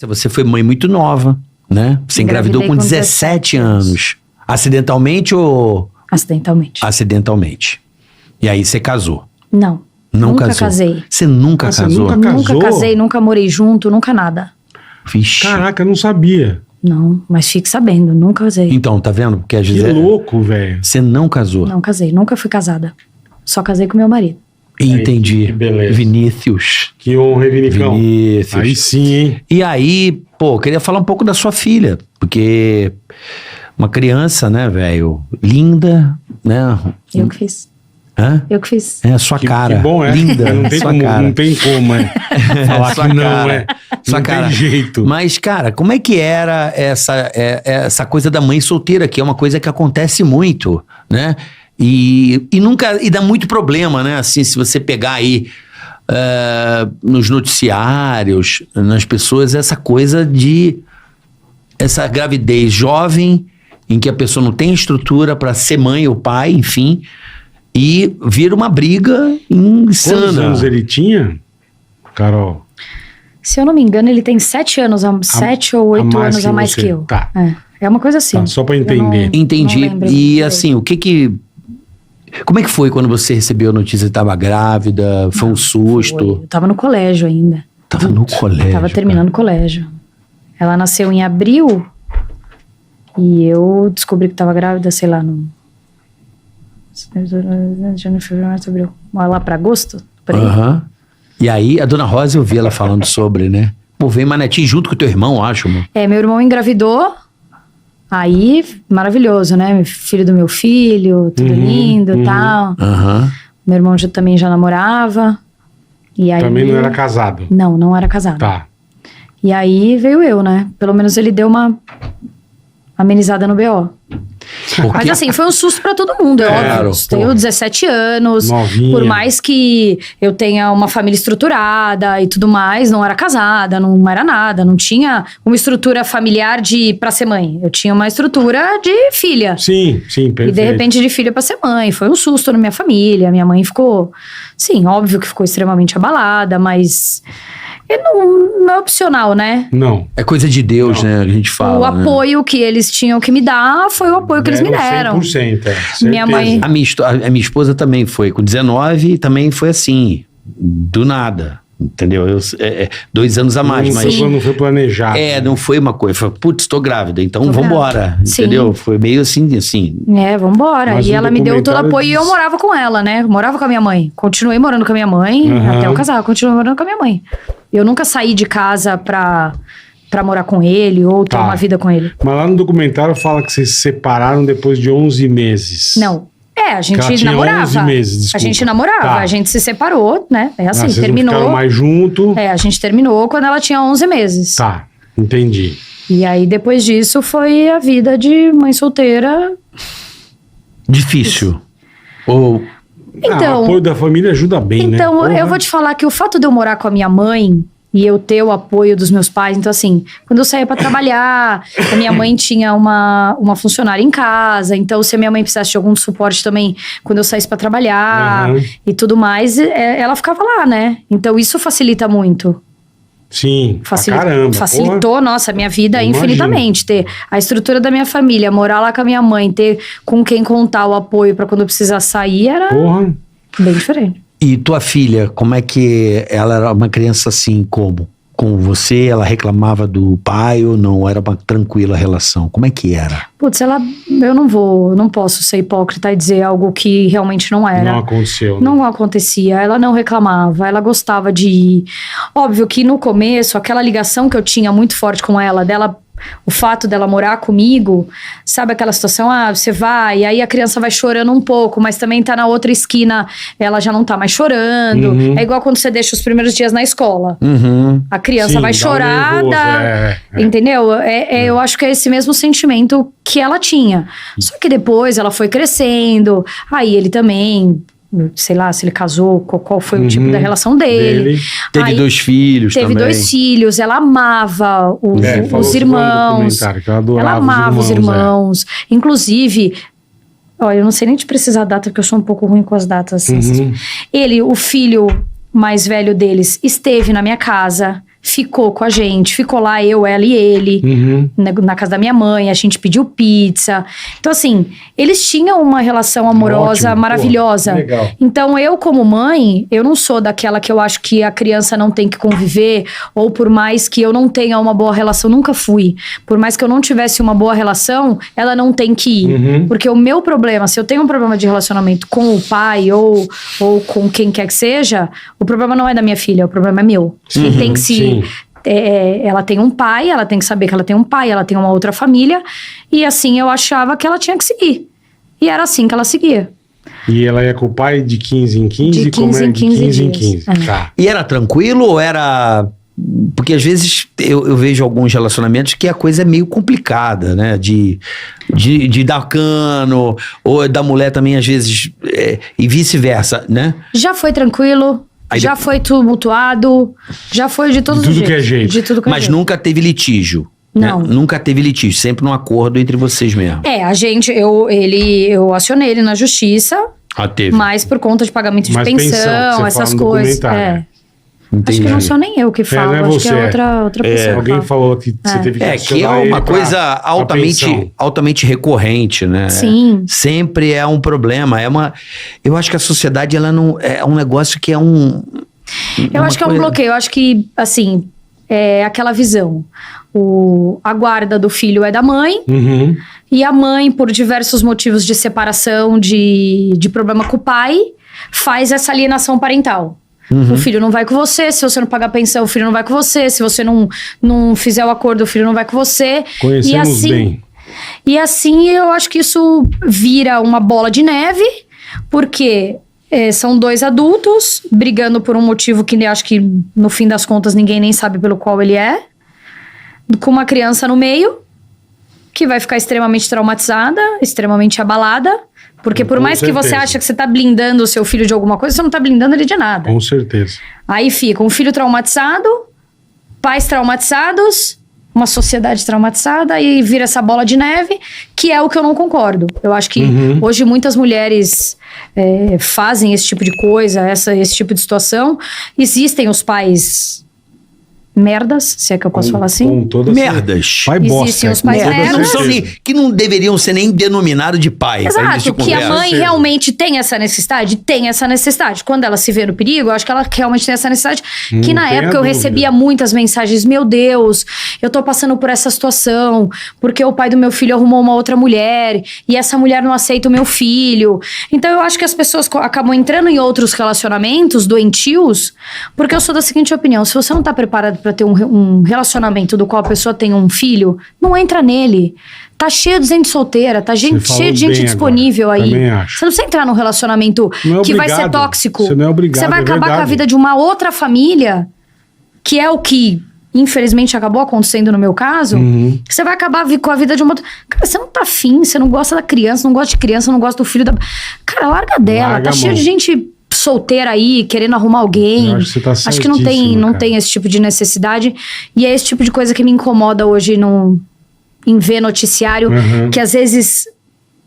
Você foi mãe muito nova, né? Você engravidou com 17 anos. Acidentalmente ou... Acidentalmente. Acidentalmente. E aí você casou? Não. Nunca casou. Casei. Você nunca casou? Nunca casei, nunca morei junto, nunca nada. Vixe. Caraca, eu não sabia. Não, mas fique sabendo, nunca casei. Então, tá vendo? Porque a Que Gisele... louco, velho. Você não casou? Não casei, nunca fui casada. Só casei com meu marido. Entendi. Que beleza. Vinícius. Que honra, hein, Vinicão? Vinícius. Aí sim, hein? E aí, pô, eu queria falar um pouco da sua filha. Porque uma criança, né, velho? Linda, né? Eu que fiz. Hã? Eu que fiz. É a sua cara. Que bom, é. Linda. Não tem sua como, cara. não tem como, é. Falar Sua que não, cara. é. Sua Não cara. tem jeito. Mas, cara, como é que era essa coisa da mãe solteira, que é uma coisa que acontece muito, né? E dá muito problema, né? Assim, se você pegar aí nos noticiários, nas pessoas, essa coisa de essa gravidez jovem, em que a pessoa não tem estrutura para ser mãe ou pai, enfim, e vira uma briga insana. Quantos anos ele tinha, Carol? Se eu não me engano, ele tem 7 anos, 7 ou 8 anos a mais você. que eu. Tá. É uma coisa assim. Tá, só pra Eu entender. Entendi. não lembro E direito. assim, como é que foi quando você recebeu a notícia que estava grávida? Foi um susto? Eu tava no colégio ainda. Tava no colégio. Tava terminando o colégio. Ela nasceu em abril e eu descobri que tava grávida, sei lá, no... Janeiro, fevereiro, março, abril. Lá pra agosto, por aí. Aham. E aí, a dona Rosa, eu vi ela falando sobre, né? Pô, vem Manetinho junto com o teu irmão, acho, mano. Meu irmão engravidou. Aí, maravilhoso, né? Filho do meu filho, tudo lindo e tal. Aham. Meu irmão também já namorava. E aí, Também não era casado. Não era casado. Tá. E aí veio eu, né? Pelo menos ele deu uma amenizada no BO. Mas assim, foi um susto pra todo mundo, é Claro, óbvio. Tenho 17 anos. Novinha. Por mais que eu tenha uma família estruturada e tudo mais, não era casada, não era nada. Não tinha uma estrutura familiar pra ser mãe. Eu tinha uma estrutura de filha. Sim, perfeito. E de repente de filha pra ser mãe. Foi um susto na minha família. Minha mãe ficou... Sim, óbvio que ficou extremamente abalada, mas... não é opcional, né? Não. É coisa de Deus, né? A gente fala. O né? apoio que eles tinham que me dar foi o apoio que eles me deram. 100%, Minha mãe- A minha esposa também foi com 19 e também foi assim, do nada. Entendeu? 2 anos a mais, mas. Não foi planejado. Não foi uma coisa. Foi, putz, tô grávida, então Tô vambora. Sim. Entendeu? Foi meio assim. Vambora. Mas E o ela me deu todo documentário apoio e eu diz- morava com ela, né? Eu morava com a minha mãe. Continuei morando com a minha mãe Uhum. até eu casar. Continuei morando com a minha mãe. Eu nunca saí de casa pra morar com ele ou ter Tá. uma vida com ele. Mas lá no documentário fala que vocês se separaram depois de 11 meses. Não. A ela gente tinha namorava. 11 meses, desculpa. A gente namorava. Tá. A gente se separou, né? É assim, Vocês não terminou. ficaram mais junto. A gente terminou quando ela tinha 11 meses. Tá, entendi. E aí, depois disso, foi a vida de mãe solteira. Difícil. Ou. Então, o apoio da família ajuda bem, né? então Porra. eu vou te falar que o fato de eu morar com a minha mãe e eu ter o apoio dos meus pais, então assim, quando eu saía pra trabalhar, a minha mãe tinha uma funcionária em casa, então se a minha mãe precisasse de algum suporte também, quando eu saísse pra trabalhar Uhum. e tudo mais, ela ficava lá, né? Então isso facilita muito. Sim, pra caramba. Facilitou, nossa, a minha vida Imagino. infinitamente. Ter a estrutura da minha família, morar lá com a minha mãe, ter com quem contar o apoio pra quando eu precisar sair, era Porra. bem diferente. E tua filha, como é que ela era uma criança assim, como? Com você, ela reclamava do pai ou não? Era uma tranquila relação? Como é que era? Putz, eu não posso ser hipócrita e dizer algo que realmente não era. Não aconteceu. né? Não acontecia, ela não reclamava, ela gostava de ir. Óbvio que no começo, aquela ligação que eu tinha muito forte com ela, o fato dela morar comigo, sabe aquela situação, você vai, e aí a criança vai chorando um pouco, mas também tá na outra esquina, ela já não tá mais chorando. Uhum. É igual quando você deixa os primeiros dias na escola. Uhum. A criança Sim, vai dá um chorar, nervoso, entendeu? Eu acho que é esse mesmo sentimento que ela tinha. Só que depois ela foi crescendo, aí ele também, sei lá, se ele casou, qual foi o tipo da relação dele. Teve Aí, 2 filhos Teve também. 2 filhos, ela amava falou os no irmãos. documentário que ela adorava Ela amava os os irmãos. Inclusive, eu não sei nem te precisar a data, porque eu sou um pouco ruim com as datas. Uhum. Ele, o filho mais velho deles, esteve na minha casa. ficou com a gente, ficou lá eu, ela e ele, na casa da minha mãe, a gente pediu pizza. Então, assim, eles tinham uma relação amorosa Ótimo, maravilhosa. pô, legal. Então, eu como mãe, eu não sou daquela que eu acho que a criança não tem que conviver, ou por mais que eu não tenha uma boa relação, nunca fui. Por mais que eu não tivesse uma boa relação, ela não tem que ir. Porque o meu problema, se eu tenho um problema de relacionamento com o pai ou com quem quer que seja, o problema não é da minha filha, o problema é meu. Quem tem que se... ela tem um pai, ela tem que saber que ela tem um pai, ela tem uma outra família, e assim eu achava que ela tinha que seguir. E era assim que ela seguia. E ela ia com o pai de 15 em 15? De 15 em 15 em dias. 15. Tá. E era tranquilo ou era... Porque às vezes eu vejo alguns relacionamentos que a coisa é meio complicada, né? De dar cano, ou da mulher também às vezes, e vice-versa, né? Já foi tranquilo, Aí já foi tumultuado, já foi de todos De os tudo que é jeitos. jeito. De tudo que é Mas jeito. nunca teve litígio. Não. Né? Nunca teve litígio, sempre num acordo entre vocês mesmo. A gente, eu acionei ele na justiça, Teve. mas por conta de pagamento de Mas pensão, pensão, que você essas fala no coisas. documentário. Acho que não sou nem eu que falo, não é acho você, que é outra pessoa. Alguém que fala. falou que você teve que Que é acionar ele uma pra- coisa pra pensão. altamente recorrente, né? Sim. Sempre é um problema. Eu acho que a sociedade, ela não... É um negócio que é um... Eu acho que é um bloqueio. Eu acho que, assim, é aquela visão. A guarda do filho é da mãe. E a mãe, por diversos motivos de separação, de problema com o pai, faz essa alienação parental. O filho não vai com você, se você não pagar pensão, o filho não vai com você, se você não fizer o acordo, o filho não vai com você. Conhecemos bem. E assim, eu acho que isso vira uma bola de neve, porque são dois adultos brigando por um motivo que eu acho que, no fim das contas, ninguém nem sabe pelo qual ele é, com uma criança no meio, que vai ficar extremamente traumatizada, extremamente abalada, porque por Com mais que você certeza. ache que você tá blindando o seu filho de alguma coisa, você não tá blindando ele de nada. Com certeza. Aí fica um filho traumatizado, pais traumatizados, uma sociedade traumatizada, e vira essa bola de neve, que é o que eu não concordo. Eu acho que hoje muitas mulheres fazem esse tipo de coisa, esse tipo de situação. Existem os pais merdas, se é que eu posso falar assim. Com toda Merdas. Pai bosta. Existem os com pais toda merdas. Não são certeza. que não deveriam ser nem denominados de pai. pra início Exato, de que a conversa. mãe realmente tem essa necessidade? Tem essa necessidade. Quando ela se vê no perigo, eu acho que ela realmente tem essa necessidade. Que na Não tenha época eu dúvida. recebia muitas mensagens: meu Deus, eu tô passando por essa situação, porque o pai do meu filho arrumou uma outra mulher, e essa mulher não aceita o meu filho. Então eu acho que as pessoas acabam entrando em outros relacionamentos doentios, porque eu sou da seguinte opinião: se você não tá preparado pra ter um relacionamento do qual a pessoa tem um filho, não entra nele. Tá cheio de gente solteira, tá Você falou cheio de gente bem disponível agora. aí. Também acho. Você não precisa entrar num relacionamento Não é que vai ser obrigado. tóxico. Você não é obrigado, Você vai é acabar com a verdade. vida de uma outra família, que é o que, infelizmente, acabou acontecendo no meu caso. Você vai acabar com a vida de uma outra... Cara, você não tá afim, você não gosta da criança, não gosta de criança, não gosta do filho da... Cara, larga dela. Larga Tá a cheio mão. de gente solteira aí, querendo arrumar alguém. Eu acho que você tá Acho que não certíssima, cara. tem esse tipo de necessidade. E é esse tipo de coisa que me incomoda hoje em ver noticiário, que às vezes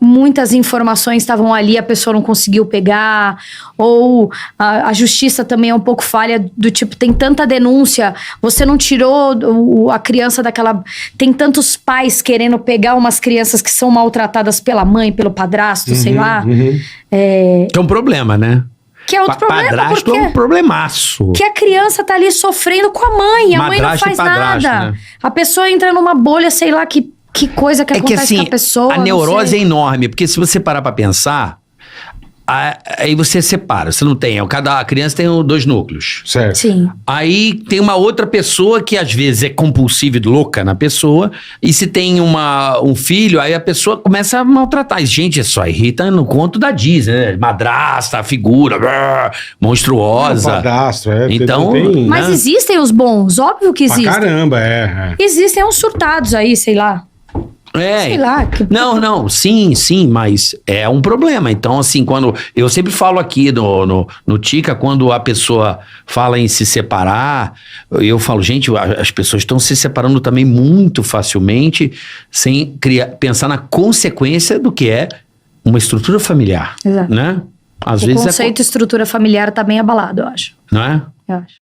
muitas informações estavam ali, a pessoa não conseguiu pegar, ou a justiça também é um pouco falha, do tipo, tem tanta denúncia, você não tirou a criança daquela... Tem tantos pais querendo pegar umas crianças que são maltratadas pela mãe, pelo padrasto, sei lá. Que é um problema, né? Que é outro problema, Padrasto porque... é um problemaço. Que a criança tá ali sofrendo com a mãe. A mãe não Madrasta e faz padrasto, nada. né? A pessoa entra numa bolha, sei lá, que coisa que É que acontece assim, com a pessoa. a não neurose sei. é enorme, porque se você parar pra pensar, aí você separa, você não tem, cada criança tem 2 núcleos. Certo. Sim. Aí tem uma outra pessoa que às vezes é compulsiva e louca na pessoa, e se tem um filho, aí a pessoa começa a maltratar. E, gente, só irrita no conto da Disney, né? Madrasta, figura, monstruosa. Padastro, Então, tem, Mas né? existem os bons, óbvio que pra existem. caramba, Existem uns surtados aí, sei lá. Sei lá. Não, sim, mas é um problema. Então, assim, quando eu sempre falo aqui no Tica, quando a pessoa fala em se separar, eu falo, gente, as pessoas estão se separando também muito facilmente, sem pensar na consequência do que é uma estrutura familiar. Exato. Né? Às O vezes conceito estrutura familiar tá bem abalado, eu acho. não é? Eu acho.